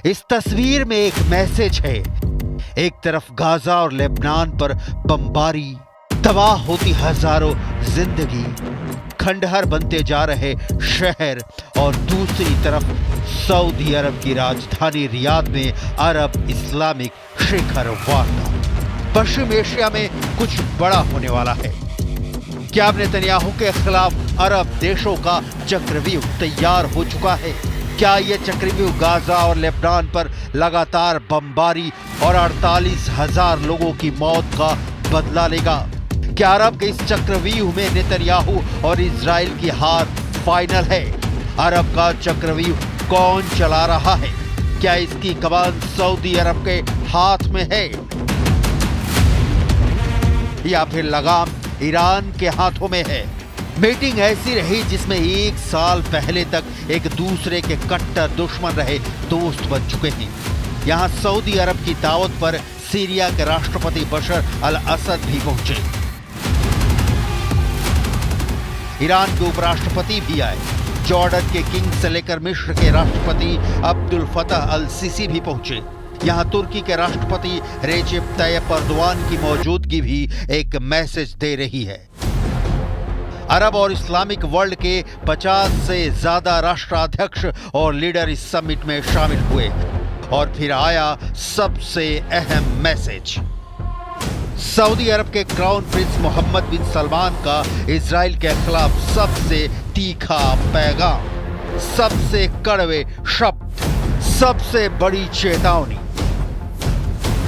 इस तस्वीर में एक मैसेज है। एक तरफ गाजा और लेबनान पर बमबारी, तबाह होती हजारों जिंदगी, खंडहर बनते जा रहे शहर, और दूसरी तरफ सऊदी अरब की राजधानी रियाद में अरब इस्लामिक शिखर वार्ता। पश्चिम एशिया में कुछ बड़ा होने वाला है। क्या अब नेतन्याहू के खिलाफ अरब देशों का चक्रव्यूह तैयार हो चुका है? क्या यह चक्रव्यूह गाजा और लेबनान पर लगातार बमबारी और 48,000 लोगों की मौत का बदला लेगा? क्या अरब के इस चक्रव्यूह में नेतन्याहू और इजराइल की हार फाइनल है? अरब का चक्रव्यूह कौन चला रहा है? क्या इसकी कमान सऊदी अरब के हाथ में है या फिर लगाम ईरान के हाथों में है? मीटिंग ऐसी रही जिसमें एक साल पहले तक एक दूसरे के कट्टर दुश्मन रहे दोस्त बन चुके हैं। यहां सऊदी अरब की दावत पर सीरिया के राष्ट्रपति बशर अल असद भी पहुंचे। ईरान के उपराष्ट्रपति भी आए। जॉर्डन के किंग से लेकर मिस्र के राष्ट्रपति अब्दुल फतह अल सीसी भी पहुंचे। यहां तुर्की के राष्ट्रपति रेजेप तैयप अर्दोआन की मौजूदगी भी एक मैसेज दे रही है। अरब और इस्लामिक वर्ल्ड के 50 से ज्यादा राष्ट्राध्यक्ष और लीडर इस समिट में शामिल हुए और फिर आया सबसे अहम मैसेज। सऊदी अरब के क्राउन प्रिंस मोहम्मद बिन सलमान का इजराइल के खिलाफ सबसे तीखा पैगाम, सबसे कड़वे शब्द, सबसे बड़ी चेतावनी।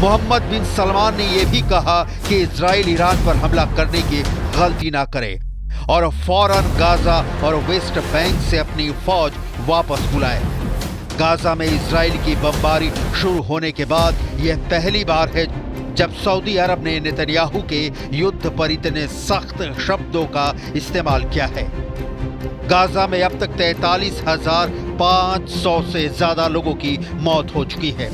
मोहम्मद बिन सलमान ने यह भी कहा कि इजराइल ईरान पर हमला करने की गलती ना करे और फौरन गाजा और वेस्ट बैंक से अपनी फौज वापस बुलाए। गाजा में इजराइल की बमबारी शुरू होने के बाद यह पहली बार है जब सऊदी अरब ने नेतन्याहू के युद्ध पर इतने सख्त शब्दों का इस्तेमाल किया है। गाजा में अब तक 43,500 से ज्यादा लोगों की मौत हो चुकी है।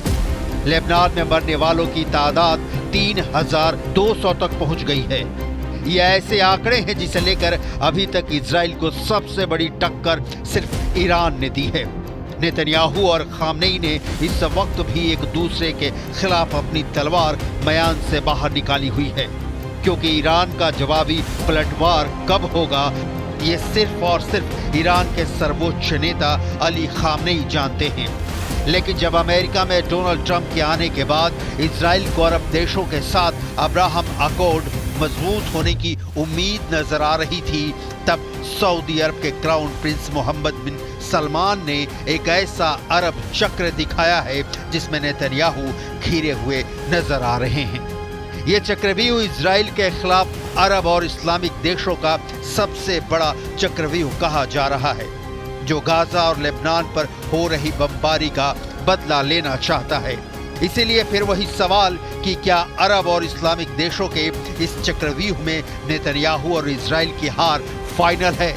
लेबनान में मरने वालों की तादाद 3,200 तक पहुंच गई है। ये ऐसे आंकड़े हैं जिसे लेकर अभी तक इजराइल को सबसे बड़ी टक्कर सिर्फ ईरान ने दी है। नेतन्याहू और खामनेई ने इस वक्त भी एक दूसरे के खिलाफ अपनी तलवार म्यान से बाहर निकाली हुई है, क्योंकि ईरान का जवाबी पलटवार कब होगा ये सिर्फ और सिर्फ ईरान के सर्वोच्च नेता अली खामनेई जानते हैं। लेकिन जब अमेरिका में डोनाल्ड ट्रंप के आने के बाद इजराइल को अरब देशों के साथ अब्राहम अकॉर्ड मजबूत होने की उम्मीद नजर आ रही थी, तब सऊदी अरब के क्राउन प्रिंस मोहम्मद बिन सलमान ने एक ऐसा अरब चक्र दिखाया है जिसमें नेतन्याहू घिरे हुए नजर आ रहे हैं। ये चक्रव्यूह इजराइल के खिलाफ अरब और इस्लामिक देशों का सबसे बड़ा चक्रव्यूह कहा जा रहा है, जो गाजा और लेबनान पर हो रही बमबारी का बदला लेना चाहता है। इसीलिए फिर वही सवाल कि क्या अरब और इस्लामिक देशों के इस चक्रव्यूह में नेतन्याहू और इजराइल की हार फाइनल है?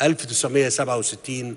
1967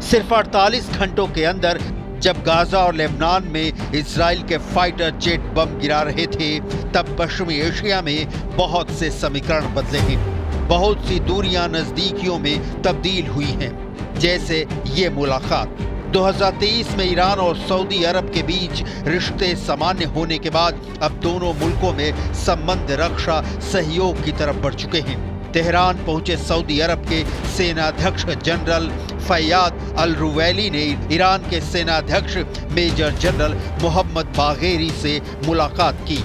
सिर्फ 48 घंटों के अंदर जब गाजा और लेबनान में इजराइल के फाइटर जेट बम गिरा रहे थे, तब पश्चिमी एशिया में बहुत से समीकरण बदले हैं। बहुत सी दूरियां नजदीकियों में तब्दील हुई हैं, जैसे ये मुलाकात 2023 में ईरान और सऊदी अरब के बीच रिश्ते सामान्य होने के बाद अब दोनों मुल्कों में संबंध रक्षा सहयोग की तरफ बढ़ चुके हैं। तेहरान पहुंचे सऊदी अरब के सेनाध्यक्ष जनरल फैयाद अल रुवैली ने ईरान के सेनाध्यक्ष मेजर जनरल मोहम्मद बागेरी से मुलाकात की।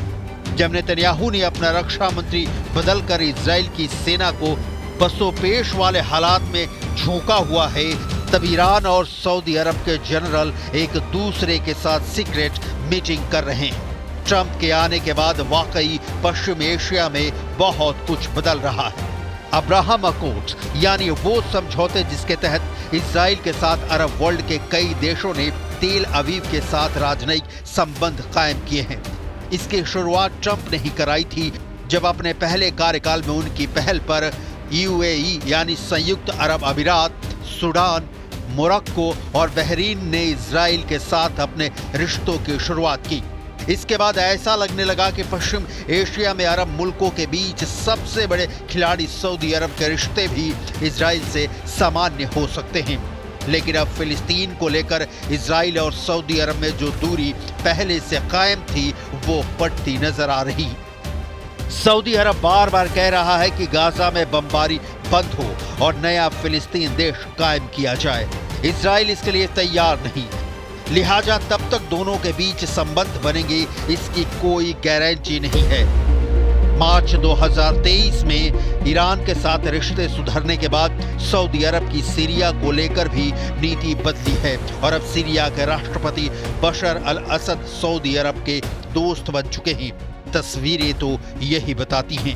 जब नेतन्याहू ने अपना रक्षा मंत्री बदलकर इजराइल की सेना को बसोपेश वाले हालात में झोंका हुआ है, तब ईरान और सऊदी अरब के जनरल एक दूसरे के साथ सीक्रेट मीटिंग कर रहे हैं। ट्रंप के आने के बाद वाकई पश्चिम एशिया में बहुत कुछ बदल रहा है। अब्राहम अकॉर्ड्स यानी वो समझौते जिसके तहत इजराइल के साथ अरब वर्ल्ड के कई देशों ने तेल अवीव के साथ राजनयिक संबंध कायम किए हैं। इसकी शुरुआत ट्रंप ने ही कराई थी, जब अपने पहले कार्यकाल में उनकी पहल पर यूएई यानी संयुक्त अरब अमीरात, सूडान, मोरक्को और बहरीन ने इजराइल के साथ अपने रिश्तों की शुरुआत की। इसके बाद ऐसा लगने लगा कि पश्चिम एशिया में अरब मुल्कों के बीच सबसे बड़े खिलाड़ी सऊदी अरब के रिश्ते भी इजराइल से सामान्य हो सकते हैं। लेकिन अब फिलिस्तीन को लेकर इजराइल और सऊदी अरब में जो दूरी पहले से कायम थी, वो बढ़ती नजर आ रही। सऊदी अरब बार बार कह रहा है कि गाजा में बमबारी बंद हो और नया फिलिस्तीन देश कायम किया जाए। इजराइल इसके लिए तैयार नहीं, लिहाजा तब तक दोनों के बीच संबंध बनेंगे इसकी कोई गारंटी नहीं है। मार्च 2023 में ईरान के साथ रिश्ते सुधरने के बाद सऊदी अरब की सीरिया को लेकर भी नीति बदली है और अब सीरिया के राष्ट्रपति बशर अल असद सऊदी अरब के दोस्त बन चुके हैं। तस्वीरें तो यही बताती हैं।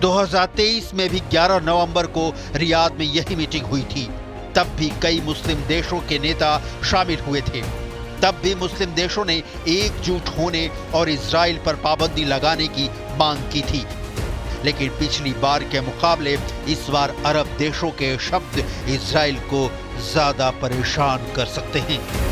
2023 में भी 11 नवंबर को रियाद में यही मीटिंग हुई थी। तब भी कई मुस्लिम देशों के नेता शामिल हुए थे। तब भी मुस्लिम देशों ने एकजुट होने और इजराइल पर पाबंदी लगाने की मांग की थी। लेकिन पिछली बार के मुकाबले इस बार अरब देशों के शब्द इजराइल को ज्यादा परेशान कर सकते हैं।